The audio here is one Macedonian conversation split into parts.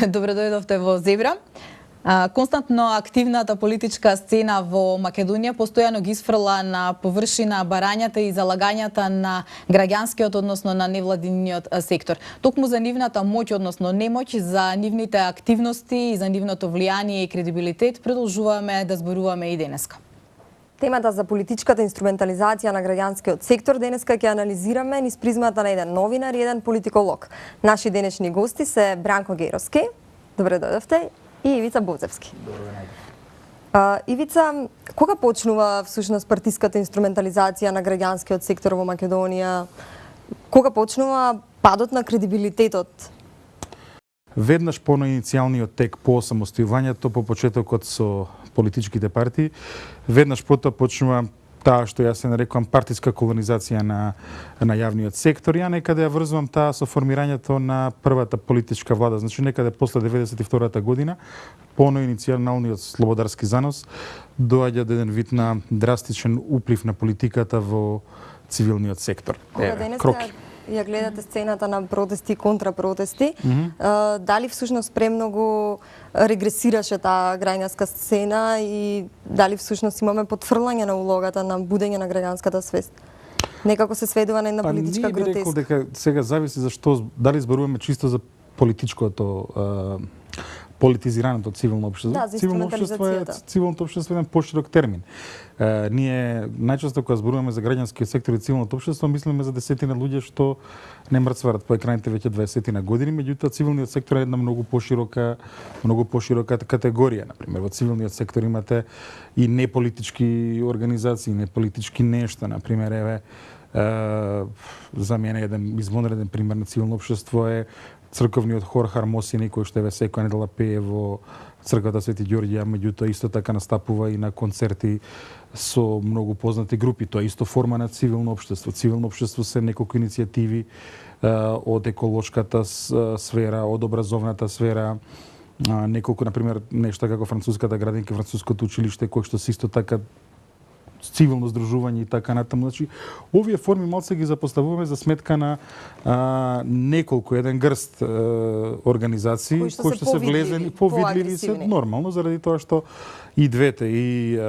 Добре дојдовте во Зебра. Константно активната политичка сцена во Македонија постојано ги исфрла на површина барањата и залагањата на граѓанскиот, односно на невладиниот сектор. Токму за нивната моќ, односно немоќ, за нивните активности и за нивното влијание и кредибилитет продолжуваме да зборуваме и денеска. Темата за политичката инструментализација на граѓанскиот сектор денеска ќе анализираме низ призмата на еден новинар и еден политиколог. Наши денешни гости се Бранко Геровски, добре дојдовте, и Ивица Бозевски. Ивица, кога почнува всушност партиската инструментализација на граѓанскиот сектор во Македонија? Кога почнува падот на кредибилитетот? Веднаш по иницијалниот тек по самостојувањето, по почетокот со политичките партии, веднаш потоа почнува таа што јас се нарекувам партиска колонизација на јавниот сектор. Ја некаде ја врзвам таа со формирањето на првата политичка влада. Значи некаде после 92-та година, по иницијалниот слободарски занос, доаѓа до еден вид на драстичен уплив на политиката во цивилниот сектор. Кроки. Ја гледате сцената на протести и контрапротести, дали всушност премногу регресираше таа граѓанска сцена и дали всушност имаме потврлање на улогата на будење на граѓанската свест? Некако се сведува на една политичка гротеска. Ние би рекол дека сега зависи зашто, дали зборуваме чисто за политичкото политизираното цивилно општество. Да, за цивилното општество е еден поширок термин. Ние најчесто кога зборуваме за граѓанскиот сектор и цивилното општество, мислиме за десетина луѓе што не мрцварат по екраните веќе 20 години, меѓутоа цивилниот сектор е една многу поширока категорија. Например, во цивилниот сектор имате и неполитички организации, неполитички нешта, например, за мене еден извонреден пример на цивилно општество е црковниот хор Хармосини, кој што секоја недела пее во црквата Свети Ѓорѓе, меѓутоа исто така настапува и на концерти со многу познати групи. Тоа е исто форма на цивилно општество. Цивилно општество се неколку иницијативи од еколошката сфера, од образовната сфера, неколку, например, нешта како француската градинка, француското училиште, кој што се исто така цивилно здружување и така натаму. Значи, овие форми малце ги запоставуваме за сметка на неколку, еден грст организации кои што се влезени, повидливи се нормално, заради тоа што и двете, и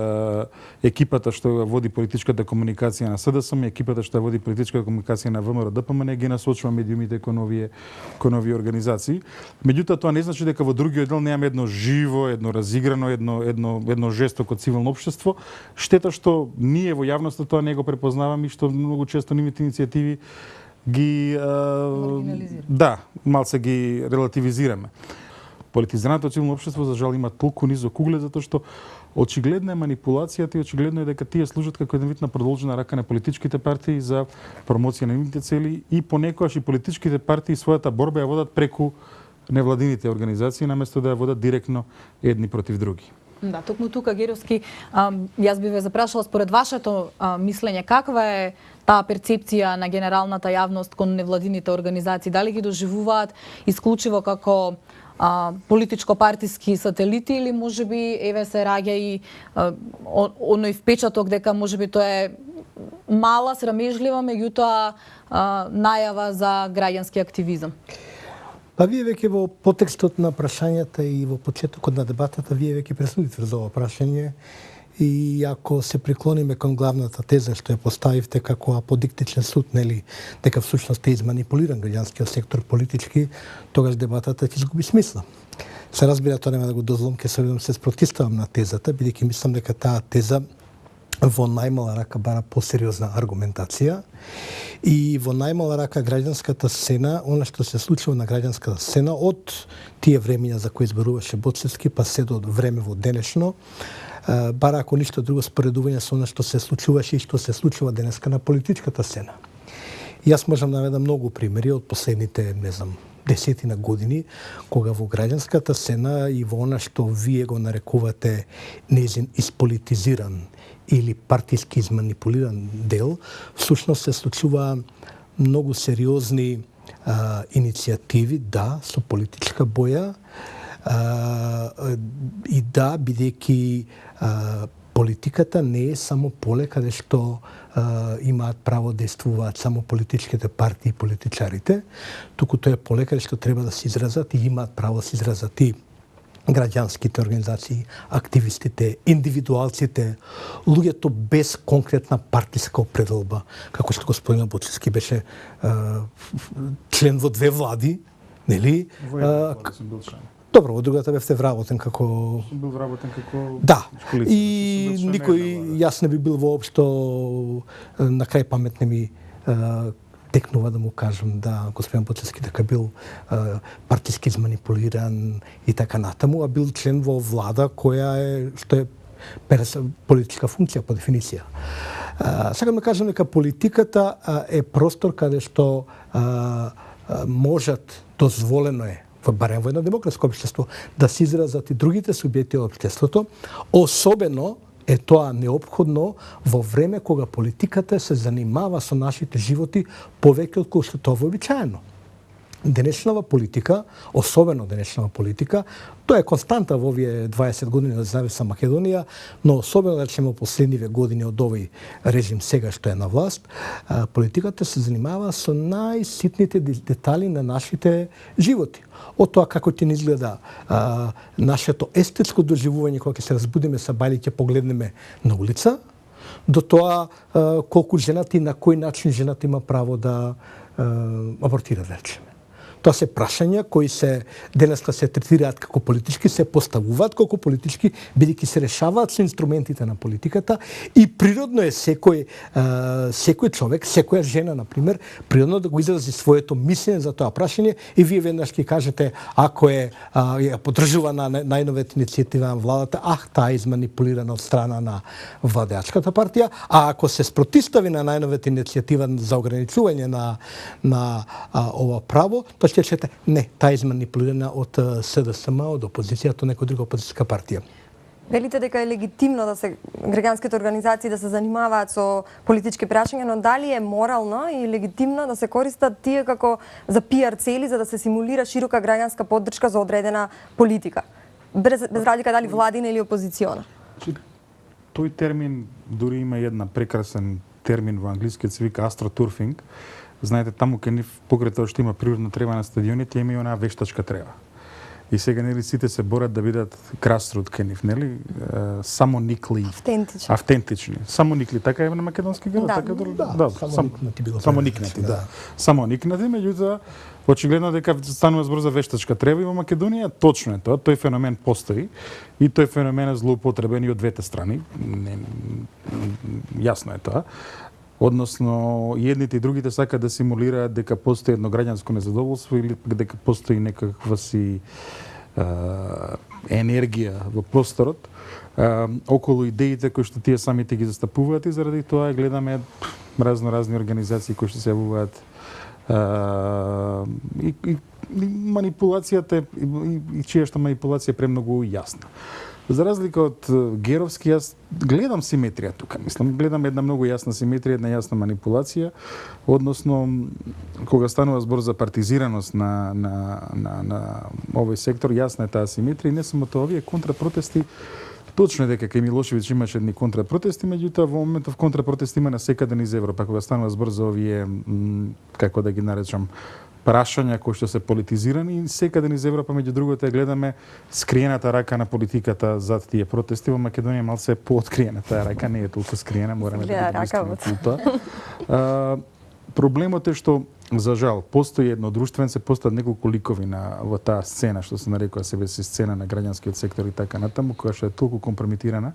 екипата што води политичката комуникација на СДСМ, и екипата што води политичката комуникација на ВМРО ДПМН ги насочува медиумите кон овие организации. Меѓутоа тоа не значи дека во другиот дел немаме едно живо, едно разиграно, едно жестоко цивилно општество. Штета што ние во јавноста тоа не го препознаваме и што многу често нивните иницијативи ги малце ги релативизираме. Политизираното цивилно општество за жал има толку низок углед затоа што очигледна е манипулацијата и очигледно е дека тие служат како еден вид на продолжена рака на политичките партии за промоција на нивните цели и понекогаш и политичките партии својата борба ја водат преку невладините организации наместо да ја водат директно едни против други. Да, токму тука, Геровски, јас би ве запрашала според вашето мислење, каква е таа перцепција на генералната јавност кон невладините организации? Дали ги доживуваат исклучиво како политичко-партиски сателити или можеби се раѓа и оној впечаток дека можеби тоа е мала, срамежлива, меѓутоа најава за граѓански активизам? Па вие веќе во потекстот на прашањата и во почетокот на дебатата вие веќе пресудите за ова прашање и ако се преклониме кон главната теза што ја поставивте како аподиктичен суд, нели, дека всушност е изманипулиран граѓанскиот сектор политички, тогаш дебатата ќе изгуби смисла. Се разбира, тоа нема да го дозволам, ќе се спротивставам на тезата, бидејќи мислам дека таа теза во најмала рака бара посериозна аргументација и во најмала рака граѓанската сцена, она што се случува на граѓанската сцена од тие времиња за кои зборуваше Боцевски, па се до време во денешно, бара ако ништо друго споредување со она што се случуваше и што се случува денеска на политичката сцена. И јас можам да наведам многу примери од последните, не знам, десетина години, кога во граѓанската сцена и во она што вие го нарекувате нејзин исполитизиран или партиски изманипулиран дел, всушност се случува многу сериозни иницијативи, да, со политичка боја, и да, бидејќи политиката не е само поле каде што имаат право да действуваат само политичките партии и политичарите, туку тоа е поле каде што треба да се изразат и имаат право да се изразат и граѓанските организации, активистите, индивидуалците, луѓето без конкретна партиска определба, како што господин Буцевски беше член во 2 влади, нели? Во една влада сум бил член. Добро, во другата бевте вработен како... Сум бил вработен како... Да, лице. и Сум бил член никој, на една влада. јас не би бил воопшто, на крај памет не ми текнува да му кажам да господин Буцевски дека бил партиски изманипулиран и така натаму, а бил член во влада која е, што е политичка функција по дефиниција. Сакам да кажам дека политиката е простор каде што можат, дозволено е, барем во едно демократско општество, да се изразат и другите субјекти од општеството, особено е тоа неопходно во време кога политиката се занимава со нашите животи повеќе од што тоа вообичаено. Денешнава политика, особено денешнава политика, тоа е константа во овие 20 години од независна Македонија, но особено да речеме последниве години од овој режим сега што е на власт, политиката се занимава со најситните детали на нашите животи. Од тоа како ќе ни изгледа нашето естетско доживување кога ќе се разбудиме са бајли ќе погледнеме на улица, до тоа колку жената и на кој начин жената има право да абортира, да речеме. Тоа се прашања кои се денеска се третираат како политички, се поставуваат како политички, бидејќи се решаваат со инструментите на политиката и природно е секој човек, секоја жена на пример, природно да го изрази своето мислење за тоа прашање и вие веднаш ќе кажете ако ја поддржува на најновата иницијатива на владата, таа е изманипулирана од страна на владеачката партија, а ако се спротивстави на најновата иницијатива за ограничување на ова право, тоа ќе речете, не, таа е изманипулирана од СДСМ, од опозицијата, од некоја друга опозицијска партија. Велите дека е легитимно да се граѓанските организации да се занимаваат со политички прашања, но дали е морално и легитимно да се користат тие како за пиар цели за да се симулира широка граѓанска поддршка за одредена политика? Без разлика дали владина или опозициона. Тој термин дури има една прекрасен термин во англиски, се вика astroturfing. Знаете, таму кај нив покрај тоа што има природна трева на стадионите, има и онаа вештачка трева. И сега нели сите се борат да бидат grassroot кај нив, нели? Самоникли. Автентични. Самоникли, така е на македонски град, така да, самоникнати било. Самоникнати, да. Самоникнати, меѓутоа очигледно дека станува збор за вештачка трева и во Македонија точно е тоа, тој феномен постои и тој феномен е злоупотребен и од двете страни. Јасно е тоа. Односно, едните и другите сакаат да симулираат дека постои едно граѓанско незадоволство или дека постои некаква си енергија во просторот околу идеите кои што тие самите ги застапуваат и заради тоа гледаме разни организации кои што се јавуваат и манипулацијата и чија што манипулација е премногу јасна. За разлика од Геровски, јас гледам симетрија тука. Мислам, гледам една многу јасна симетрија, една јасна манипулација, односно кога станува збор за партизираност на овој сектор, јасна е таа симетрија и не само тоа, овие контрапротести. Точно е дека кај Милошевиќ имаше едни контрапротести, меѓутоа во моментов контрапротести има насекаде низ Европа, кога станува збор за овие, како да ги наречам, прашања кои што се политизирани и секаде низ Европа, меѓу другото, гледаме скриената рака на политиката зад тие протести. Во Македонија малце е пооткриена таа рака, не е толку скриена, мораме да го искреме тоа. Проблемот е што, за жал, постои едно друштвен, се постојат неколку ликови во таа сцена, што се нарекува себе си сцена на граѓанскиот сектор и така натаму, која што е толку компрометирана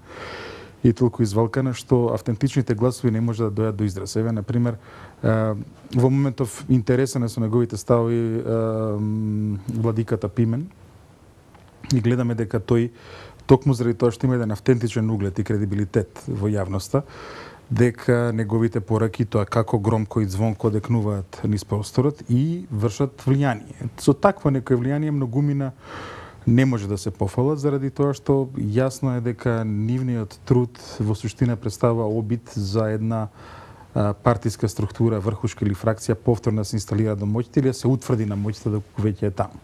и толку извалкана што автентичните гласови не може да дојдат до израз. Еве, на пример, во моментов интересен е со неговите ставови владиката Пимен и гледаме дека тој токму заради тоа што има еден автентичен углед и кредибилитет во јавноста, дека неговите пораки, тоа како громко и звонко декнуваат низ просторот и вршат влијание. Со такво некој влијание многумина не може да се пофалат заради тоа што јасно е дека нивниот труд во суштина представува обид за една партиска структура, врхушка или фракција повторно да се инсталира до моќта или да се утврди на моќта доколку веќе е таму.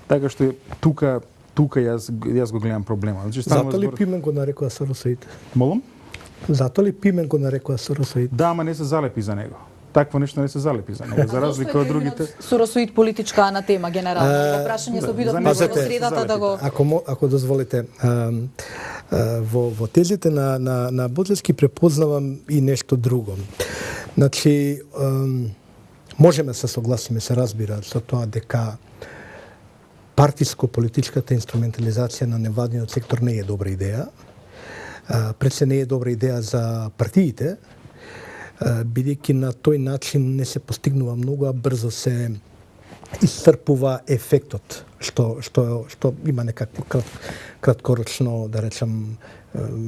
Така што тука тука јас го гледам проблема. Значи, Зато ли Пимен го нарекува Соросоид? Молам? Зато ли Пимен го нарекува Соросоид? Да, ама не се залепи за него. Такво нешто не се залепи за него, за разлика од другите. Соросоид политичка анатема генерално. Во прашање се обидовме во средата да го... Ако дозволите, во тезите на Боцевски препознавам и нешто друго. Значи, можеме да се согласиме, се разбира, со тоа дека партиско-политичката инструментализација на невладниот сектор не е добра идеја. Пред се не е добра идеја за партиите, бидејќи на тој начин не се постигнува многу, а брзо се исцрпува ефектот, што има некакво краткорочно, да речам,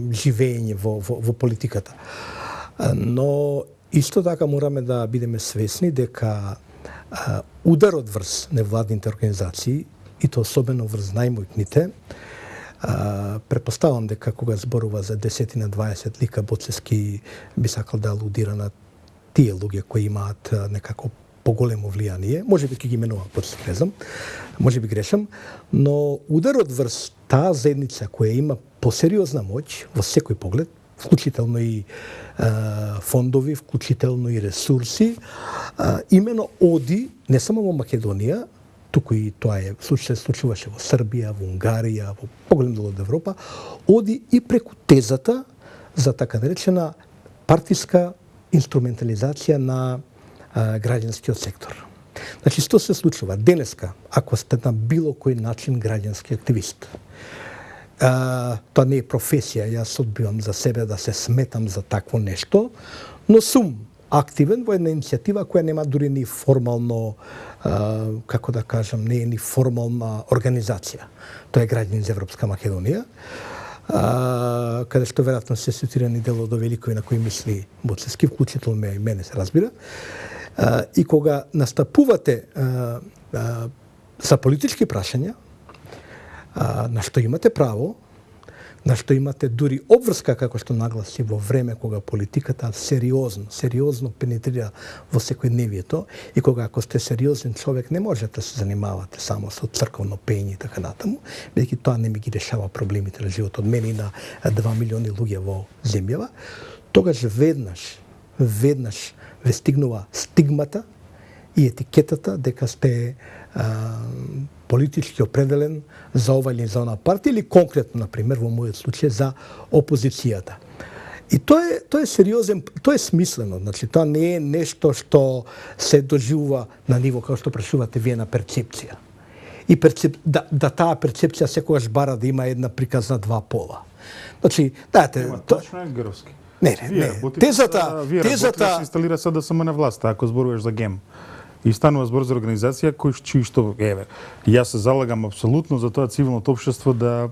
живење во политиката. Но исто така мораме да бидеме свесни дека ударот врз невладните организации, и то особено врз најмојкните, препоставам дека кога зборува за 10 на 20 лика, Боцевски би сакал да алудира на тие луѓе кои имаат некако поголемо влијание. Може би ќе ги именувам, Боцевски, не знам, може би грешам, но ударот врз таа заедница која има посериозна моќ во секој поглед, вклучително и фондови, вклучително и ресурси, имено оди не само во Македонија, туку и тоа се случуваше во Србија, во Унгарија, во поголем дел од Европа, оди и преку тезата за така наречена партиска инструментализација на граѓанскиот сектор. Значи, што се случува? Денеска, ако сте на било кој начин граѓански активист, тоа не е професија, јас одбивам за себе да се сметам за такво нешто, но сум активен во една иницијатива која нема дури ни формално, како да кажам, не е ни формална организација. Тоа е Граѓани за Европска Македонија, каде што веројатно се ситуирани дел од великови на кои мисли Боцевски, вклучително и мене се разбира. И кога настапувате за политички прашања, на што имате право, на што имате дури обврска, како што нагласи, во време кога политиката сериозно пенетрира во секојдневието, и кога ако сте сериозен човек не можете да се занимавате само со црковно пење и така натаму, бидејќи тоа не ми ги решава проблемите на животот од мене и на 2 милиони луѓе во земјава, тогаш веднаш ве стигнува стигмата и етикетата дека сте политички определен за ова или за она партија, или конкретно, например, во мојот случај, за опозицијата. И тоа е сериозен, тоа е смислено, значи тоа не е нешто што се доживува на ниво, како што прашувате вие, на перцепција. И да таа перцепција секогаш бара да има една приказна два пола. Значи, дајте... Точно е Геровски. Не. Тезата... Вие работите да се инсталира СДСМ на власта, ако зборуваш за ГЕМ. И станува збор за организација чии што јас се залагам апсолутно за тоа цивилното општество да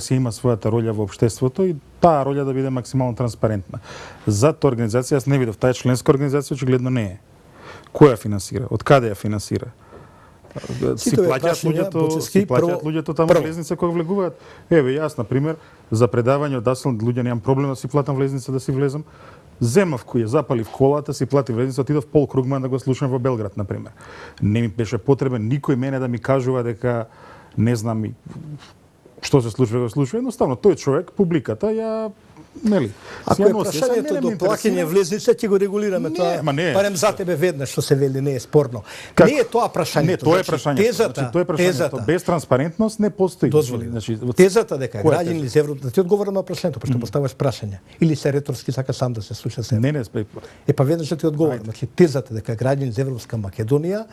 се има својата роља во општеството и таа роља да биде максимално транспарентна. За таа организација јас не видов, таа членска организација очигледно не е. Која финансира? Од каде ја финансира? Си плаќаат луѓето таму влезница кога влегуваат. Јас на пример за предавање од Асел луѓе немам проблем да си платам влезница да си влезам. Земав кој ја запалив колата, си платив влезница, отидов Пол Кругман да го слушам во Белград, например. Не ми беше потребен никој мене да ми кажува дека не знам што се случува, едноставно тој човек, публиката, ја нели. Ако е прашањето до плаќање влезница, ќе го регулираме тоа. Барем за тебе веднаш што се вели, не е спорно. Не е тоа прашањето. Не, тоа е прашањето. Тоа е прашањето. Без транспарентност не постои. Тезата дека граѓани за Европа, да ти одговорам на прашањето, пошто поставаш прашања. Или се реторски сака сам да се слуша се. Не. Па веднаш да ти одговорам. Значи тезата дека граѓани за Европска Македонија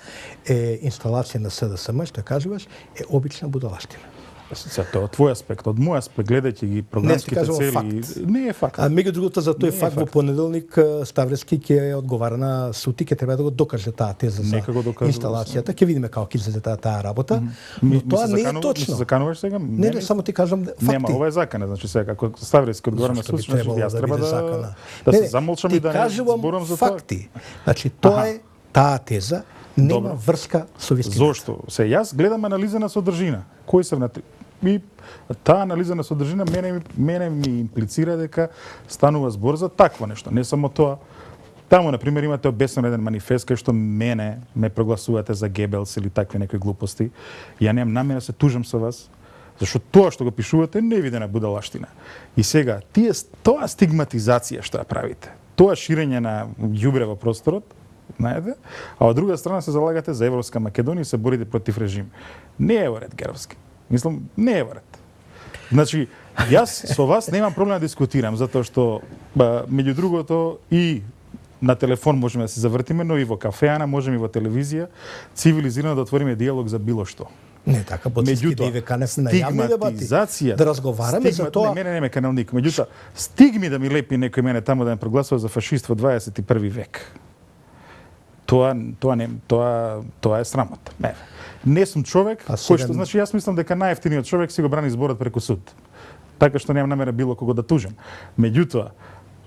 е инсталација на СДСМ, што кажуваш, е обична будалаштина. Тоа од твој аспект, од мој аспект, гледајќи ги програмските цели, не е факт. А меѓу другото за тој факт во понеделник Ставрески ќе одговара на суд и ќе треба да го докаже таа теза за инсталацијата. Ќе видиме како ќе излезе таа работа. Но тоа не е точно. Се закануваш сега? Не, само ти кажам факти. Нема, ова е закана, значи сега како Ставрески одговара на суд, јас треба да се замолчам и да не зборам за тоа. Факти. Значи тоа е таа теза. Нема врска со вистината. Зошто? Се јас гледам анализа на содржина. Кои се внатре? И таа анализа на содржина мене ми имплицира дека станува збор за такво нешто. Не само тоа, Таму, на пример, имате обеснен еден манифест кај што мене ме прогласувате за Гебелс или такви некои глупости. Ја немам намера се тужам со вас, зашто тоа што го пишувате не видена будалаштина. И сега, тоа стигматизација што ја правите, тоа ширење на ѓубре во просторот, знаете, а од друга страна се залагате за Европска Македонија и се борите против режим. Не е во ред, Геровски. Мислам, не е во ред. Значи, јас со вас немам проблем да дискутирам, затоа што, меѓу другото, и на телефон можеме да се завртиме, но и во кафеана, можеме и во телевизија, цивилизирано да отвориме диалог за било што. Не така, потиски да ви канев на јавни дебати, да разговараме за тоа. Не, мене канал никој. Меѓутоа, стигми да ми лепи некој мене таму да ме прогласува за фашист во 21 век. Тоа е срамота. Не сум човек кој што, значи јас мислам дека најефтиниот човек си го брани зборот преку суд. Така што немам намера било кого да тужам. Меѓутоа,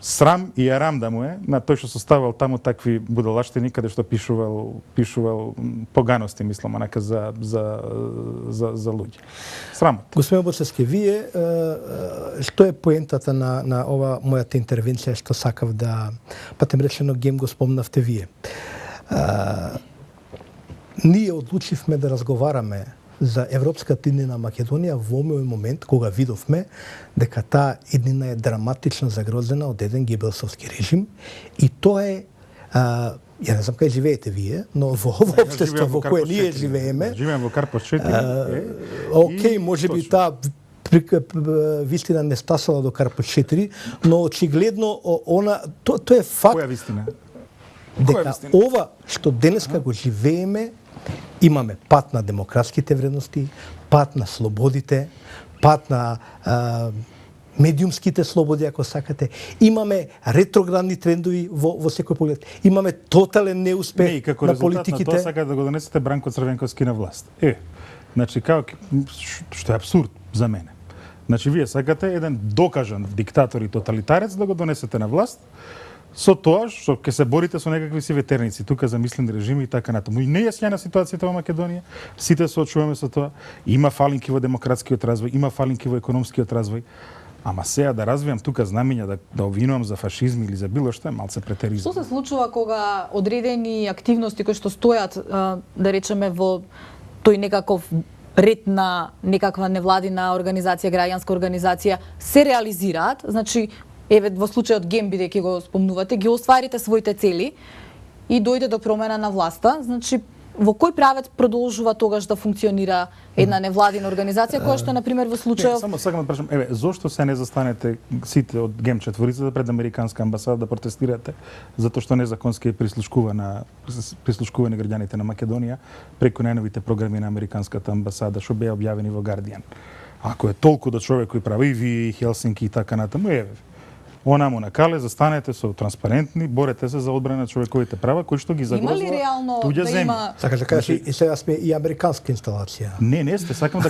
срам и арам да му е на тој што составил таму такви будалаштини каде што пишувал поганости, мислам, онака за луѓе. Срамот. Господин Боцевски, вие што е поентата на ова мојата интервенција што сакав да патем речено гем го спомнавте вие. Ние одлучивме да разговараме за Европската иднина Македонија во овој момент кога видовме дека таа иднина е драматично загрозена од еден гебелсовски режим и тоа е ја не знам кај живеете вие, но во ова општество во кое ние живееме. Живеем во Карпош 4. Океј, можеби таа вистина не стасала до Карпош 4, но очигледно тоа е факт. Која вистина? Дека ова што денеска го живееме, имаме пат на демократските вредности, пат на слободите, пат на медиумските слободи, ако сакате. Имаме ретроградни трендови во секој поглед. Имаме тотален неуспех на политиките. Тоа сака да го донесете Бранко Црвенковски на власт. Значи, што е абсурд за мене. Значи, вие сакате еден докажан диктатор и тоталитарец да го донесете на власт, со тоа што ќе се борите со некакви си ветерници, тука замислени режими и така натаму. И не е сјајна ситуацијата во Македонија, сите се очуваме со тоа. Има фалинки во демократскиот развој, има фалинки во економскиот развој, ама сега да развијам тука знамиња да обвинувам за фашизм или за било што е малце претеризам. Што се случува кога одредени активности кои што стојат, да речеме, во тој некаков ред на некаква невладина организација, граѓанска организација, се реализираат, значи во случајот ГЕМ, бидејќи го спомнувате, ги остварите своите цели и дојде до промена на власта, значи во кој правец продолжува тогаш да функционира една невладина организација која што на пример во случајот само сакам да прашам, зошто се не застанете сите од ГЕМ четворицата пред американска амбасада да протестирате затоа што незаконски е прислушкувани граѓаните на Македонија преку најновите програми на американската амбасада што беа објавени во Guardian. Ако е толку до човек кој прави и вие и Хелсинки и така натаму, онаму на кале застанете со транспарентни, борете се за одбрана на човековите права кои што ги загрозува туѓа земја. Има ли реално да има? Сакаш да кажеш и сега сме и американска инсталација. Не сте, сакам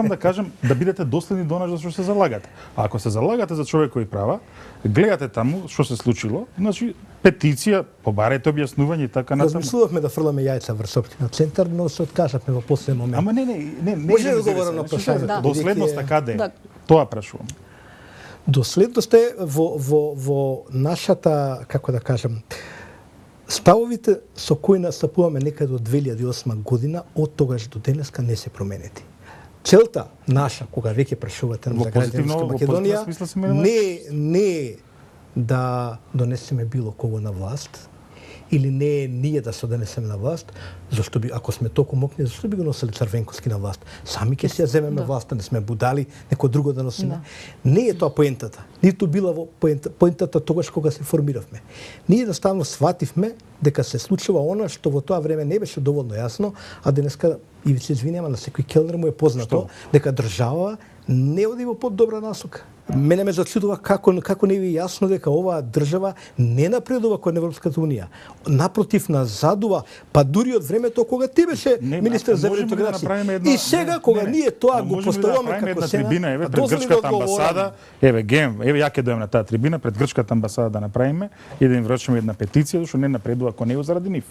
да кажам да бидете доследни до она за што се залагате. А ако се залагате за човекови права, гледате таму што се случило, значи петиција, побарете објаснување и така натаму. Размислувавме да фрламе јајца врз општина центар, но се откажавме во последен момент. Ама не. Може да говорам на прашањето. Доследноста каде? Тоа прашувам. Доследност е во нашата, како да кажам, ставовите со кои настапуваме некаде од 2008 година, од тогаш до денеска не се променети. Целта наша, кога веќе прашувате за граѓанска Македонија, не е да донесеме било кого на власт, или не е ние да се донесеме на власт, зашто би, ако сме толку мокни, зашто би го носели Црвенковски на власт? Сами ќе си ја земеме власта, не сме будали, некој друго да носиме. Не е тоа поентата. Ниту била во поентата тогаш кога се формиравме. Ние едноставно свативме дека се случува она што во тоа време не беше доволно јасно, а денеска, и ви се извинувам, на секој келнер му е познато дека држава не оди во подобра насока. Мене ме зачудува како не ви јасно дека оваа држава не напредува кон Европската унија. Напротив, назадува, па дури од времето кога ти беше министер за интеграција. И сега кога ние тоа го поставуваме како трибина, пред грчката амбасада, ГЕМ, ја ќе дојдем на таа трибина пред грчката амбасада да направиме и да им вручиме една петиција што не напредува кон него заради нив.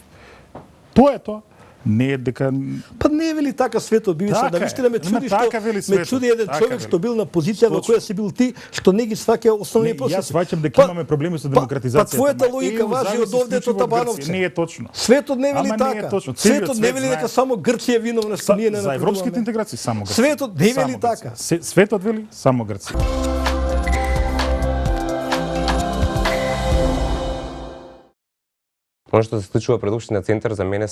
Тоа е тоа. Не е дека Па не е вели така светот били Така сега, е. навистина ме чуди што Така вели ме светот. чуди еден Така човек вели. што бил на позиција во Точно. која си бил ти, што не ги сваќа основни Не, процеси. јас сваќам дека имаме проблеми со демократизацијата. Па твојата ма логика ЕУ важи зависи од овде исклучиво до од Грција. Табановце. Не е точно. Светот не вели Ама не е така. точно. Целиот Светот не свет вели знае. дека само Грција е виновна што ние не За европските напредуваме. интеграции само Грција. Светот не Само вели Грција. така. Светот вели само Грција. Оно што се случува пред Општина Центар за мене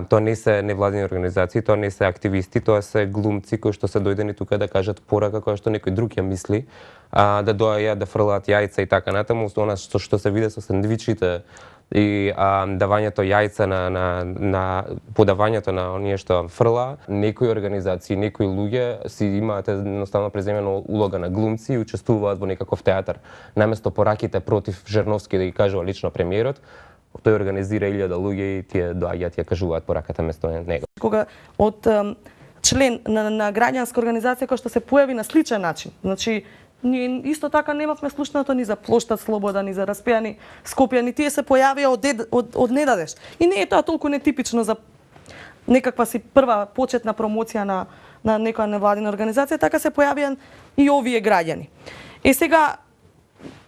тоа не се невладини организации, тоа не се активисти, тоа се глумци кои што се дојдени тука да кажат порака која што некој друг ја мисли, да доаѓаат да фрлаат јајца и така натаму, она што се виде со сендвичите и давањето јајца на подавањето на оние што фрла, некои организации, некои луѓе си имаат едноставно преземено улога на глумци и учествуваат во некаков театар. Наместо пораките против Жерновски да ги кажува лично премиерот, тој организира 1000 луѓе и тие доаѓаат и ја кажуваат пораката место него. Кога од член на граѓанска организација која што се појави на сличен начин. Значи, ние исто така немавме слушнато ни за плоштад Слобода, ни за распеани Скопје, ни тие се појавија од недадеш. И не е тоа толку нетипично за некаква си прва почетна промоција на некоја невладина организација, така се појавија и овие граѓани. И сега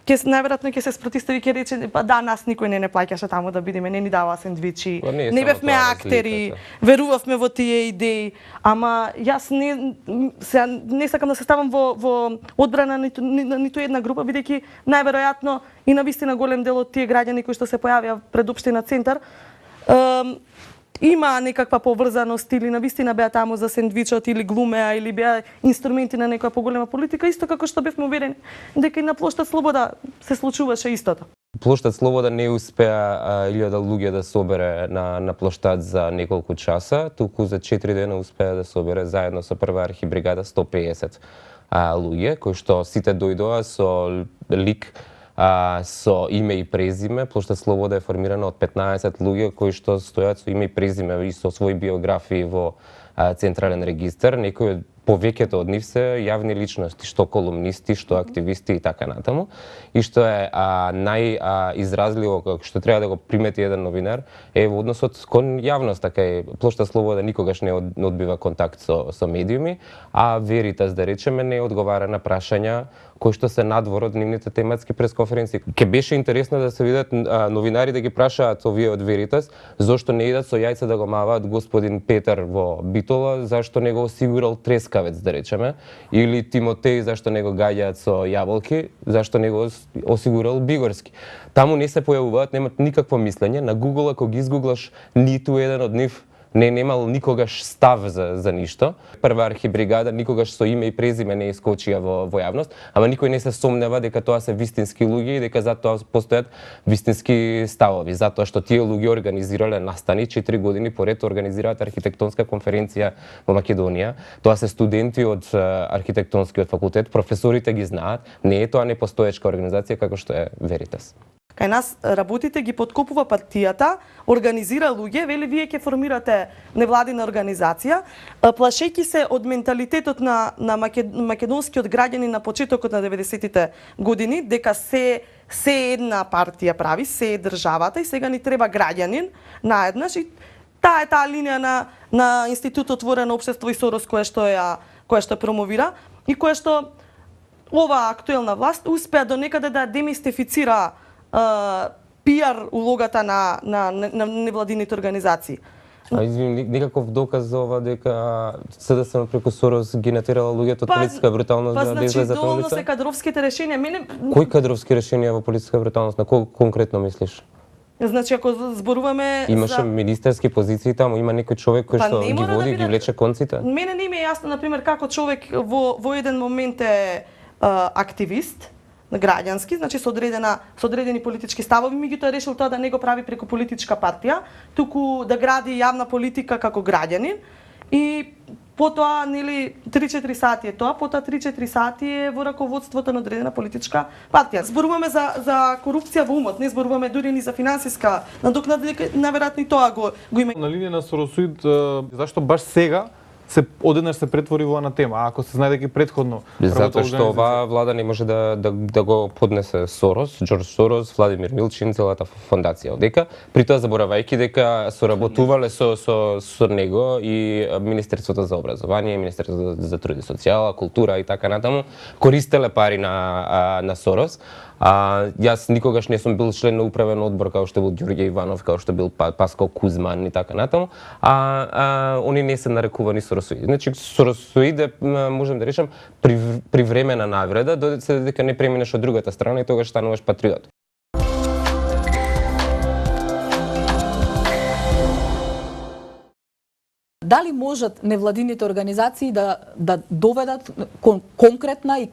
најверојатно ќе се спротистави, ќе рече, па да, нас никој не плаќаше таму да бидеме, не ни даваа сендвичи, Па не е не само бевме тоа актери, разликата. верувавме во тие идеи, ама јас не сакам да се ставам во одбрана ниту една група, бидејќи најверојатно и на вистина голем дел од тие граѓани кои што се појавија пред Општина Центар, има некаква поврзаност или на вистина беа таму за сендвичот или глумеа или беа инструменти на некоја поголема политика, исто како што бевме уверени дека и на плоштад Слобода се случуваше истото. Плоштад Слобода не успеа 1000 луѓе да собере на плоштад за неколку часа, туку за 4 дена успеа да собере заедно со прва архибригада 150 луѓе, кои што сите дојдоа со лик, со име и презиме. Плоштад Слобода е формирана од 15 луѓе кои што стојат со име и презиме и со своји биографии во Централен регистар. Некои повеќето од нив се јавни личности, што колумнисти, што активисти и така натаму. И што е најизразливо, што треба да го примети еден новинар, е во односот кон јавност, така и Плоштад Слобода никогаш не одбива контакт со медиуми, а Веритас, да речеме, не одговара на прашања кои што се надвор од нивните тематски пресконференции. Ке беше интересно да се видат новинари да ги прашаат овие од Веритас, зошто не идат со јајца да го маваат господин Петар во Битола, зашто не го осигурал трескавец, да речеме, или Тимотеј зашто не го гаѓаат со јаболки, зашто не го осигурал Бигорски. Таму не се појавуваат, немат никакво мислење. На Google, ако ги изгуглаш, ниту еден од нив не немал никогаш став за ништо. Прва архибригада никогаш со име и презиме не искочија во јавност, ама никој не се сомнева дека тоа се вистински луѓе и дека затоа постојат вистински ставови, затоа што тие луѓе организирале настани 4 години поред, организираат архитектонска конференција во Македонија. Тоа се студенти од архитектонскиот факултет, професорите ги знаат, не е тоа непостоечка организација како што е Веритас. Кај нас работите ги подкопува партијата, организира луѓе, вели вие ќе формирате невладина организација, плашејќи се од менталитетот на македонскиот граѓанин на почетокот на 90-тите години, дека се една партија прави, се е државата и сега ни треба граѓанин наеднаш и таа е таа линија на Институтот Отворено општество и Сорос која што промовира и која што оваа актуелна власт успеа до некаде да демистифицира пиар улогата на невладините организации. Извини, никаков доказ за ова дека СДСМ преку Сорос ги натерала луѓето од полициска бруталност да излезат на доволно улица? се кадровските решенија. Кои кадровски решенија во полициска бруталност? На кого конкретно мислиш? Значи, ако зборуваме Имаше министерски позиции таму, има некој човек кој што не ги мора да води, ги бидат- влече конците? Мене не ми е јасно, например, како човек во еден момент е активист, граѓански, значи со одредени политички ставови, меѓутоа решил тоа да не го прави преку политичка партија, туку да гради јавна политика како граѓанин и потоа, нели, 3-4 сати е тоа, потоа 3-4 сати е во раководството на одредена политичка партија. Зборуваме за корупција во умот, не зборуваме дури ни за финансиска надокнада, наверојатно и тоа го има. На линија на Соросоид, зашто баш сега се одеднаш се претвори во една тема, а ако се знае дека претходно Затоа што оваа влада не може да го поднесе Сорос, Џорџ Сорос, Владимир Милчин, целата фондација одека, при тоа заборавајќи дека соработувале со него и Министерството за образование, Министерството за труд и социјала, култура и така натаму, користеле пари на Сорос. Јас никогаш не сум бил член на управен одбор као што бил Ѓорѓе Иванов, као што бил Паскал Кузман и така натаму, они не се нарекувани соросоиди. Значи соросоиде можем да речем привремена навреда, додека дека не преминеш од другата страна и тогаш стануваш патриот. Дали можат невладините организации да доведат конкретна и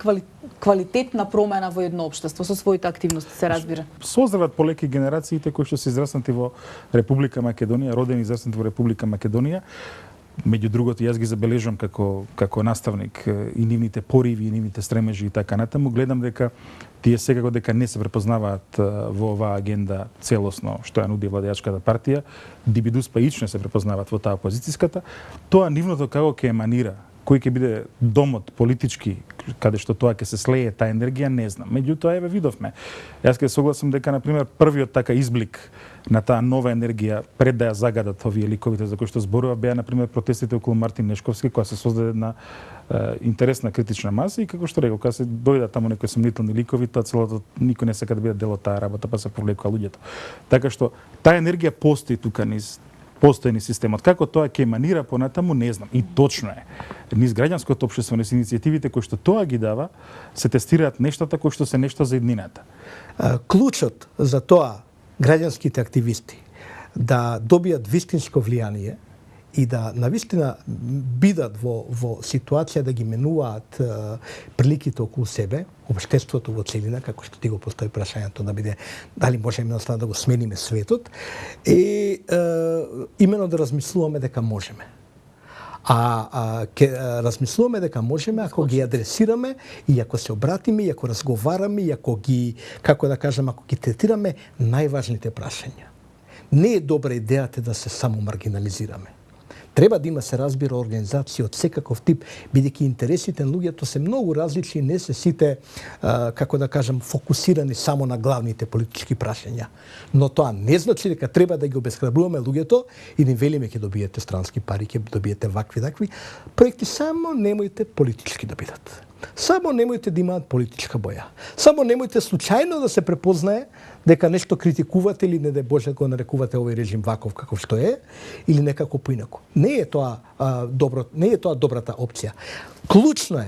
квалитетна промена во едно општество со своите активности, се разбира? Создават полеки генерациите кои што се израснати во Република Македонија, родени и израснати во Република Македонија. Меѓу другото, јас ги забележам како наставник и нивните пориви, и нивните стремежи и така натаму. Гледам дека тие секако дека не се препознаваат во оваа агенда целосно што ја нуди владеачката партија, дибидус па ично се препознаваат во таа опозицијската. Тоа нивното како ќе еманира, кој ќе биде домот политички, каде што тоа ќе се слее таа енергија, не знам. Меѓутоа, еве видовме. Јас ќе согласам дека, например, првиот така изблик на таа нова енергија пред да ја загадат овие ликовите за кои што зборува беа, например, протестите околу Мартин Нешковски, која се создаде една интересна критична маса и како што рекол, кога се дојдат таму некои сомнителни ликови, тоа целото никој не сака да биде дел од таа работа, па се повлекува луѓето. Така што таа енергија постои тука низ постојни системот. Како тоа ќе еманира понатаму, не знам. И точно е. Низ граѓанското општество, низ иницијативите кои што тоа ги дава, се тестираат нештата кои што се нешто за иднината. Клучот за тоа граѓанските активисти да добијат вистинско влијание и да навистина бидат во ситуација да ги менуваат приликите околу себе, општеството во целина, како што ти го постои прашањето да биде дали можеме да го смениме светот, имено да размислуваме дека можеме. Ќе размислуваме дека можеме ако ги адресираме и ако се обратиме и ако разговараме и ако ги, како да кажам, ако ги третираме најважните прашања. Не е добра идејата да се само маргинализираме. Треба да има, се разбира, организација од секаков тип, бидејќи интересите на луѓето се многу различни, не се сите, како да кажам, фокусирани само на главните политички прашања. Но тоа не значи дека треба да ги обесхрабруваме луѓето и да им велиме ќе добиете странски пари, ќе добиете вакви, такви проекти, само немојте политички да бидат. Само немојте да имаат политичка боја. Само немојте случајно да се препознае дека нешто критикувате или не дај Боже го нарекувате овој режим ваков каков што е или некако поинаку. Не е тоа не е тоа добрата опција. Клучно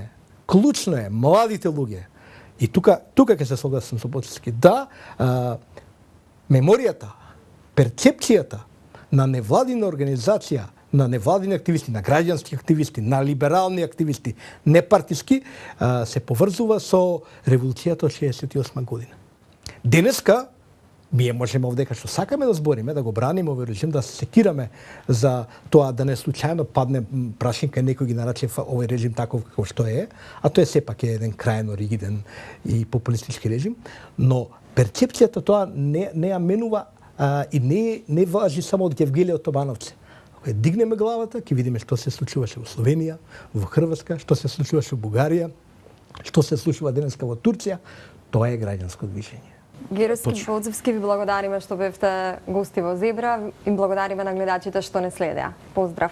е младите луѓе. И тука ќе се согласам со Боцевски. Да, меморијата, перцепцијата на невладина организација, на невладини активисти, на граѓански активисти, на либерални активисти, непартиски, се поврзува со револуцијата од 68 година. Денеска, ние можеме овдека што сакаме да збориме, да го браниме овој режим, да се секираме за тоа да не случајно падне прашинка и некој ги нарече овој режим таков како што е, а тој сепак е еден крајно ригиден и популистички режим, но перцепцијата тоа не ја менува и не важи само од Евгелија Тобановци. Ако дигнеме главата, ќе видиме што се случуваше во Словенија, во Хрватска, што се случуваше во Бугарија, што се случува денеска во Турција, тоа е граѓанско движење. Геровски, Боцевски, ви благодариме што бевте гости во Зебра и благодариме на гледачите што не следеа. Поздрав!